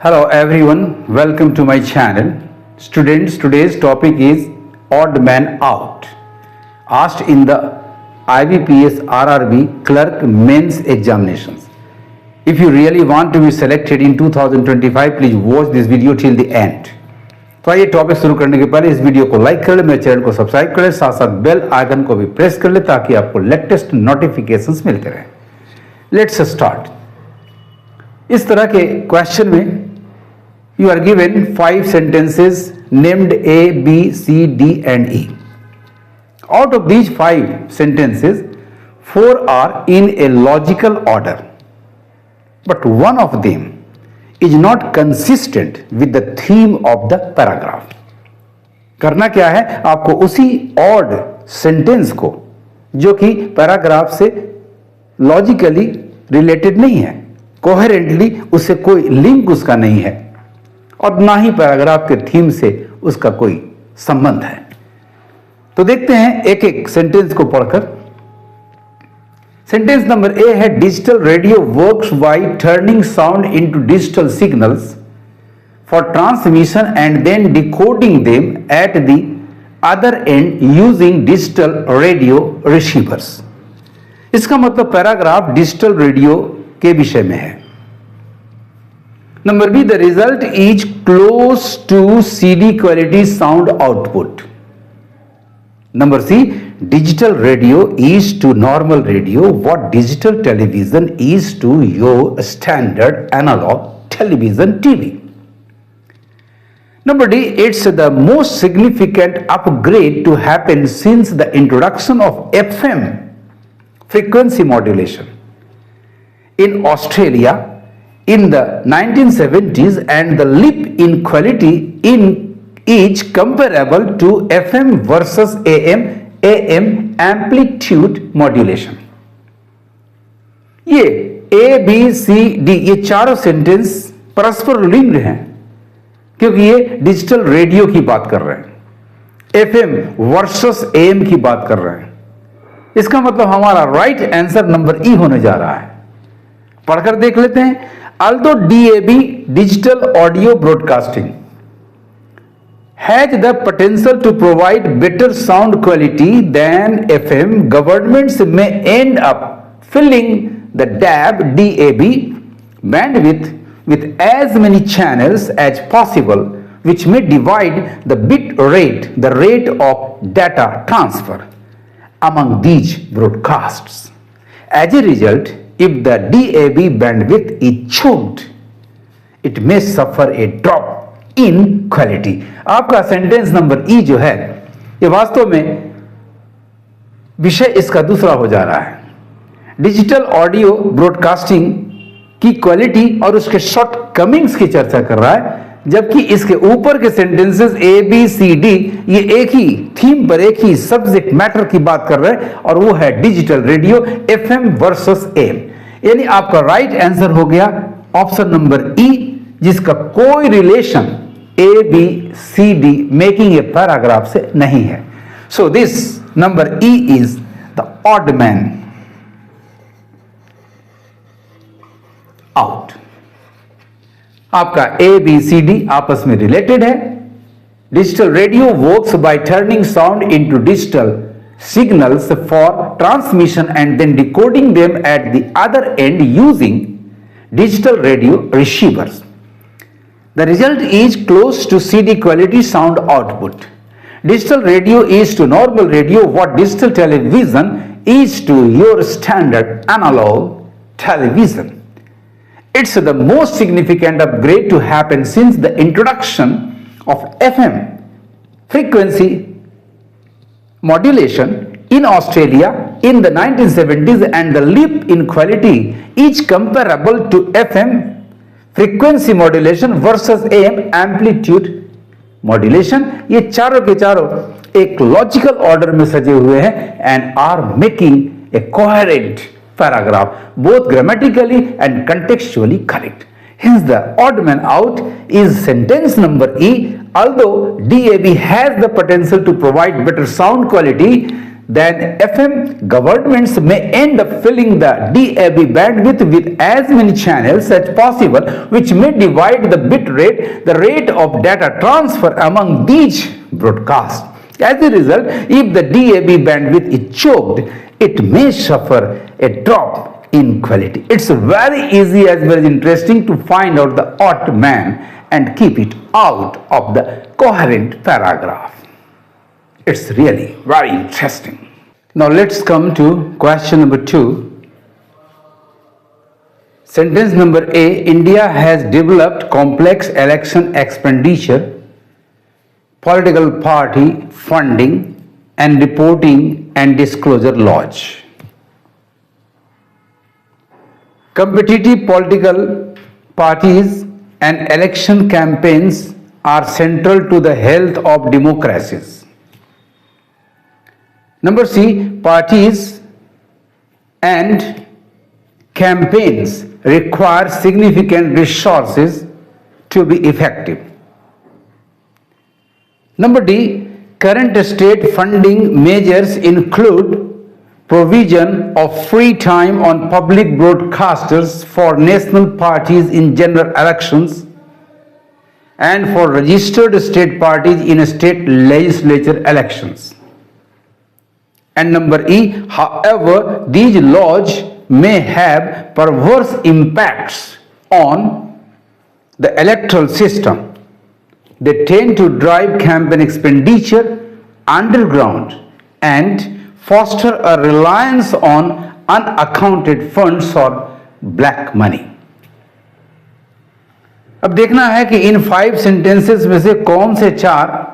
Hello everyone, welcome to my channel. Students, today's topic is odd man out. Asked in the IBPS RRB clerk mains examinations. If you really want to be selected in 2025, please watch this video till the end. तो आइए topic शुरू करने के पहले इस video को like कर ले, मेरे चैनल को सब्सक्राइब कर ले, साथ साथ बेल आइकन को भी प्रेस कर ले ताकि आपको लेटेस्ट नोटिफिकेशंस मिलते रहें. Let's start. इस तरह के क्वेश्चन में you are given 5 sentences named A, B, C, D and E. Out of these 5 sentences, 4 are in a logical order, but one of them is not consistent with the theme of the paragraph. करना क्या है, आपको उसी odd sentence को जो कि paragraph से logically related नहीं है, कोहेरेंटली उससे कोई लिंक उसका नहीं है और ना ही पैराग्राफ के थीम से उसका कोई संबंध है. तो देखते हैं एक एक सेंटेंस को पढ़कर. सेंटेंस नंबर ए है, digital radio works by turning sound into digital signals for transmission and then decoding them at the other end using digital radio receivers. इसका मतलब पैराग्राफ डिजिटल रेडियो के विषय में है. Number B, the result is close to CD quality sound output. Number C, digital radio is to normal radio what digital television is to your standard analog television TV. Number D, it's the most significant upgrade to happen since the introduction of FM frequency modulation in Australia in the 1970s, and the leap in quality in each comparable to FM versus AM amplitude modulation. ये A, B, C, D ये चारों sentence परस्पर linked हैं क्योंकि ये digital radio की बात कर रहे हैं, FM वर्सेस AM की बात कर रहे हैं. इसका मतलब हमारा राइट आंसर नंबर ई होने जा रहा है. पढ़कर देख लेते हैं. Although DAB, digital audio broadcasting, has the potential to provide better sound quality than FM, governments may end up filling the DAB bandwidth with as many channels as possible, which may divide the bit rate, the rate of data transfer among these broadcasts. As a result, if the DAB bandwidth is choked, it may suffer a drop in quality. आपका sentence number ई जो है ये वास्तव में विषय इसका दूसरा हो जा रहा है. डिजिटल ऑडियो ब्रॉडकास्टिंग की क्वालिटी और उसके शॉर्ट कमिंग्स की चर्चा कर रहा है, जबकि इसके ऊपर के sentences A B C D ये एक ही थीम पर एक ही सब्जेक्ट मैटर की बात कर रहे हैं और वो है digital radio FM versus M. यानी आपका राइट आंसर हो गया ऑप्शन नंबर ई, जिसका कोई relation A B C D making a paragraph से नहीं है. So this number E is the odd man out. आपका ए बी सी डी आपस में रिलेटेड है. Digital radio works by turning sound into digital signals for transmission and then decoding them at the other end using digital radio receivers. The result is close to CD quality sound output. Digital radio is to normal radio what digital television is to your standard analog television. It's the most significant upgrade to happen since the introduction of FM frequency modulation in Australia in the 1970s, and the leap in quality is comparable to FM frequency modulation versus AM amplitude modulation. ये चारों के चारों एक logical order में सजे हुए हैं and are making a coherent paragraph, both grammatically and contextually correct. Hence the odd man out is sentence number E. Although DAB has the potential to provide better sound quality then FM governments may end up filling the DAB bandwidth with as many channels as possible, which may divide the bit rate, the rate of data transfer among these broadcasts. As a result, if the DAB bandwidth is choked, it may suffer a drop in quality. It's very easy as well as interesting to find out the odd man and keep it out of the coherent paragraph. It's really very interesting. Now let's come to question number 2. Sentence number A, India has developed complex election expenditure, political party funding and reporting and disclosure laws. Competitive political parties and election campaigns are central to the health of democracies. Number C, parties and campaigns require significant resources to be effective. Number D, current state funding measures include provision of free time on public broadcasters for national parties in general elections and for registered state parties in state legislature elections. And number E, however, these laws may have perverse impacts on the electoral system. They tend to drive campaign expenditure underground and foster a reliance on unaccounted funds or black money. अब देखना है कि इन 5 sentences में से कौन से 4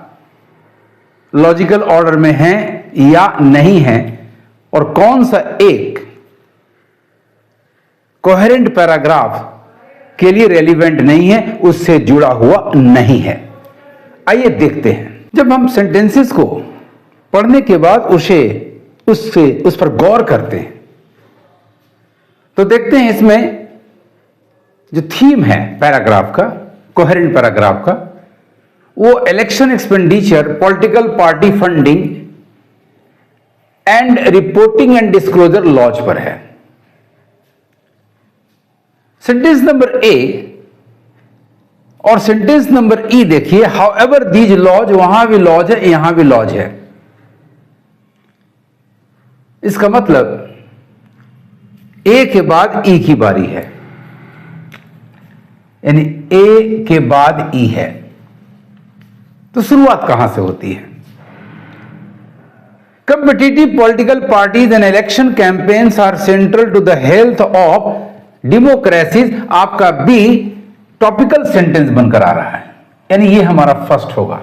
logical order में हैं या नहीं हैं और कौन सा एक कोहेरेंट पैराग्राफ के लिए रेलिवेंट नहीं है, उससे जुड़ा हुआ नहीं है. आइए देखते हैं. जब हम सेंटेंसेस को पढ़ने के बाद उस पर गौर करते हैं तो देखते हैं इसमें जो थीम है पैराग्राफ का, कोहेरेंट पैराग्राफ का, वो election expenditure, political party funding and reporting and disclosure laws पर है. सेंटेंस नंबर ए और सेंटेंस नंबर ई देखिए, हाउएवर दीज लॉज, वहां भी लॉज है, यहां भी लॉज है. इसका मतलब ए के बाद ई की बारी है, यानी ए के बाद ई है. तो शुरुआत कहां से होती है? Competitive political parties and election campaigns are central to the health of democracies. आपका बी टॉपिकल सेंटेंस बनकर आ रहा है, यानी ये हमारा फर्स्ट होगा.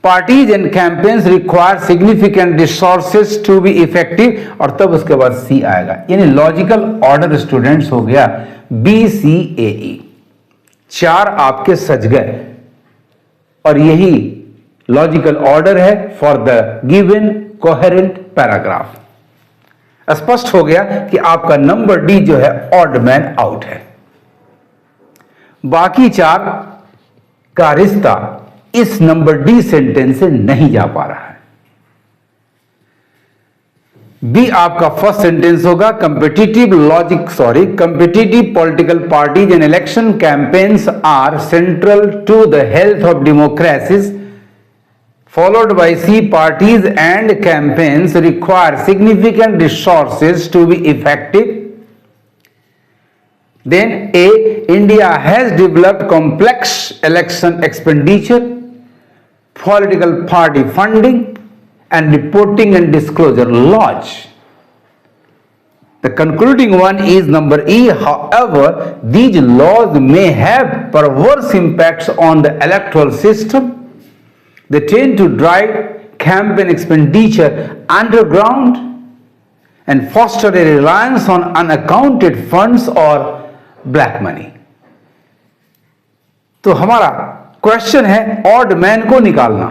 Parties and campaigns require significant resources to be effective, और तब उसके बाद सी आएगा. यानी लॉजिकल ऑर्डर स्टूडेंट्स हो गया बी सी ए ई. 4 आपके सज गए और यही लॉजिकल ऑर्डर है for the given coherent paragraph. स्पष्ट हो गया कि आपका नंबर डी जो है ऑड मैन आउट है. बाकी 4 का रिश्ता इस नंबर डी सेंटेंस से नहीं जा पा रहा है. बी आपका फर्स्ट सेंटेंस होगा, competitive political parties and election campaigns are central to the health of democracies. Followed by C, parties and campaigns require significant resources to be effective. Then A, India has developed complex election expenditure, political party funding and reporting and disclosure laws. The concluding one is number E, however, these laws may have perverse impacts on the electoral system. They tend to drive campaign expenditure underground and foster a reliance on unaccounted funds or black money. तो हमारा question है odd man को निकालना.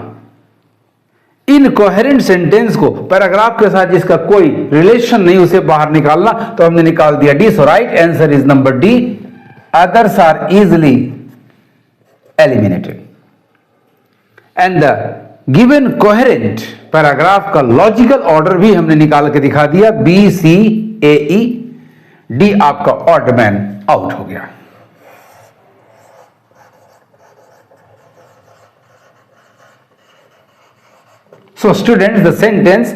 Incoherent sentence को paragraph के साथ जिसका कोई रिलेशन नहीं उसे बाहर निकालना. तो हमने निकाल दिया D. So right answer is number D. Others are easily eliminated. And the given coherent paragraph का लॉजिकल ऑर्डर भी हमने निकाल के दिखा दिया, B C A E D आपका ऑड मैन आउट हो गया। So students, the sentence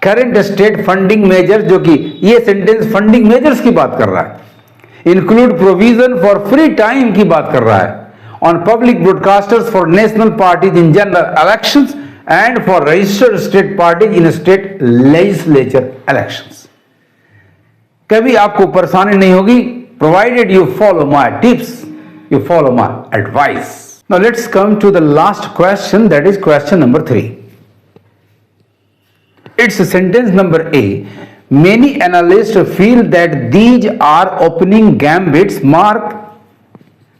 current state funding major, जो कि ये सेंटेंस फंडिंग मेजर्स की बात कर रहा है, include provision for free time की बात कर रहा है, on public broadcasters for national parties in general elections and for registered state parties in state legislature elections. कभी आपको परेशानी नहीं होगी, provided you follow my tips, you follow my advice. Now let's come to the last question, that is question number 3. It's sentence number A. Many analysts feel that these are opening gambits. Mark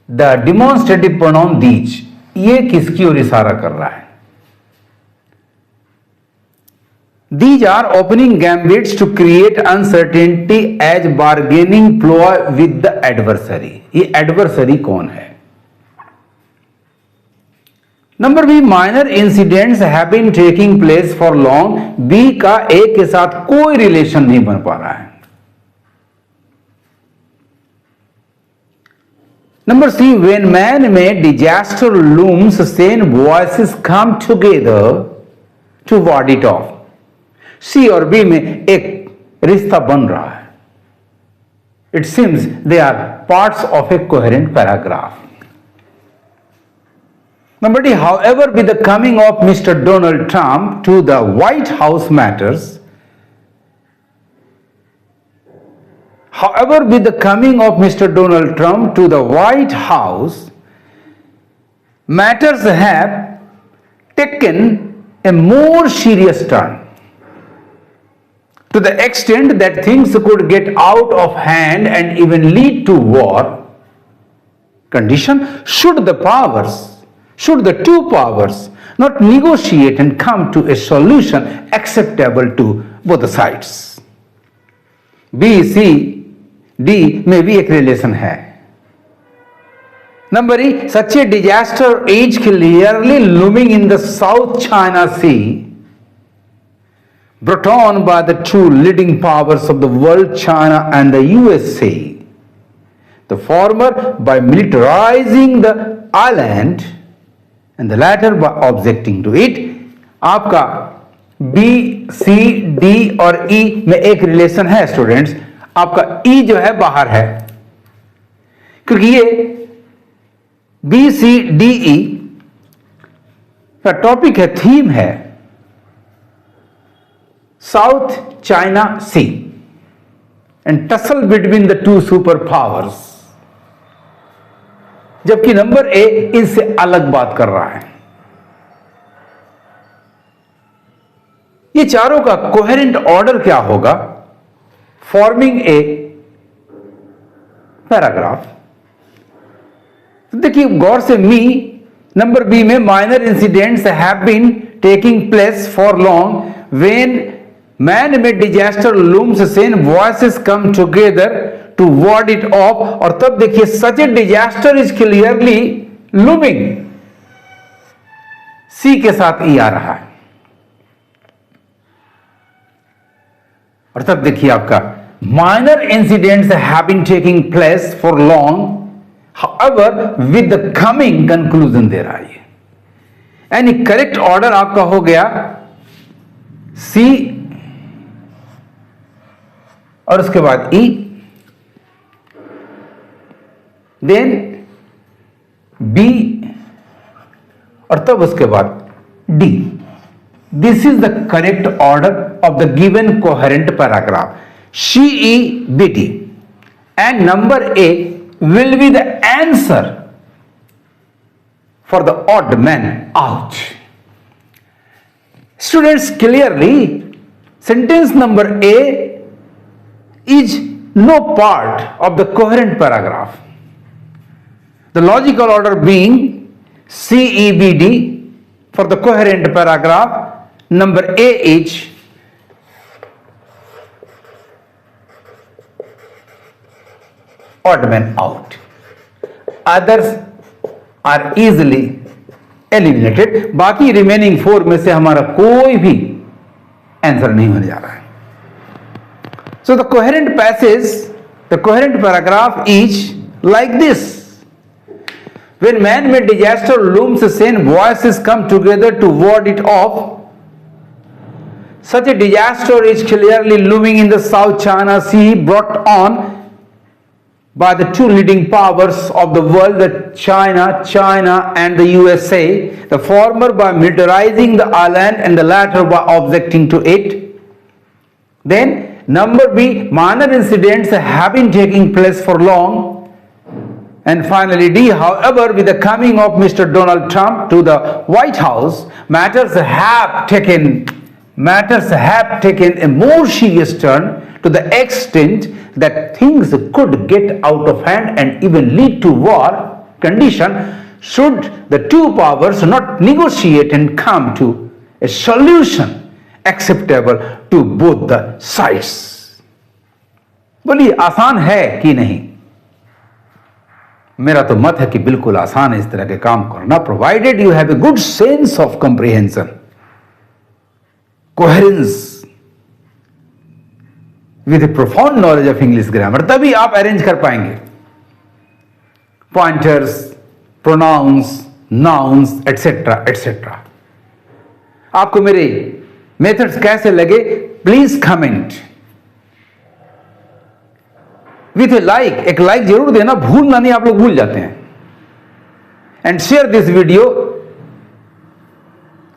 the demonstrative pronoun these. ये किसकी ओर इशारा कर रहा है? These are opening gambits to create uncertainty as bargaining ploy with the adversary. ये adversary कौन है? Number B, minor incidents have been taking place for long. B का ए के साथ कोई रिलेशन नहीं बन पा रहा है. Number C, when man made disaster looms sane voices come together to ward it off. C और बी में एक रिश्ता बन रहा है. It seems they are parts of a coherent paragraph. Number D, however, with the coming of Mr. Donald Trump to the White House matters, however, with the coming of Mr. Donald Trump to the White House, matters have taken a more serious turn, to the extent that things could get out of hand and even lead to war. Condition, should the two powers not negotiate and come to a solution acceptable to both sides. B, C, D में भी एक relation है. Number E, such a disaster is clearly looming in the South China Sea, brought on by the two leading powers of the world, China and the USA. The former by militarizing the island and the latter by objecting to it. आपका B, C, D और E में एक relation है students. आपका E जो है बाहर है, क्योंकि ये B, C, D, E का टॉपिक है, थीम है South China Sea and tussle between the two super powers. जबकि नंबर ए इससे अलग बात कर रहा है. ये चारों का कोहेरेंट ऑर्डर क्या होगा? Forming a paragraph. देखिए गौर से, नंबर बी में minor incidents have been taking place for long when man made disaster looms sane voices come together to ward it off. और तब देखिए such a disaster is clearly looming. C के साथ ई आ रहा है. और तब देखिए आपका minor incidents have been taking place for long, however with the coming conclusion दे रहा है. यानी करेक्ट ऑर्डर आपका हो गया सी और उसके बाद ई, देन बी और तब उसके बाद D. This is the correct order of the given coherent paragraph. C E B D and number A will be the answer for the odd man out. Students, clearly sentence number A is no part of the coherent paragraph. The logical order being CEBD for the coherent paragraph. Number A is odd man out. Others are easily eliminated. बाकी remaining 4 में से हमारा कोई भी answer नहीं होने जा रहा है. So the coherent passage, the coherent paragraph is like this. When man-made disaster looms, sane voices come together to ward it off. Such a disaster is clearly looming in the South China Sea, brought on by the two leading powers of the world, China and the USA, the former by militarizing the island and the latter by objecting to it. Then number B, minor incidents have been taking place for long. And finally D, however, with the coming of Mr. Donald Trump to the White House, matters have taken a more serious turn, to the extent that things could get out of hand and even lead to war condition should the two powers not negotiate and come to a solution acceptable to both the sides. बोलिए आसान है कि नहीं? मेरा तो मत है कि बिल्कुल आसान है इस तरह के काम करना, provided you have a good sense of comprehension, coherence with a profound knowledge of English grammar, तभी आप अरेंज कर पाएंगे pointers, pronouns, nouns etcetera etcetera. आपको मेरे मेथड्स कैसे लगे please comment with a like. एक लाइक जरूर देना, भूलना नहीं, आप लोग भूल जाते हैं. एंड शेयर दिस वीडियो,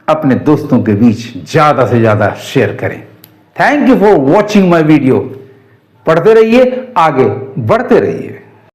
अपने दोस्तों के बीच ज्यादा से ज्यादा शेयर करें. Thank you for watching my video. पढ़ते रहिए, आगे बढ़ते रहिए.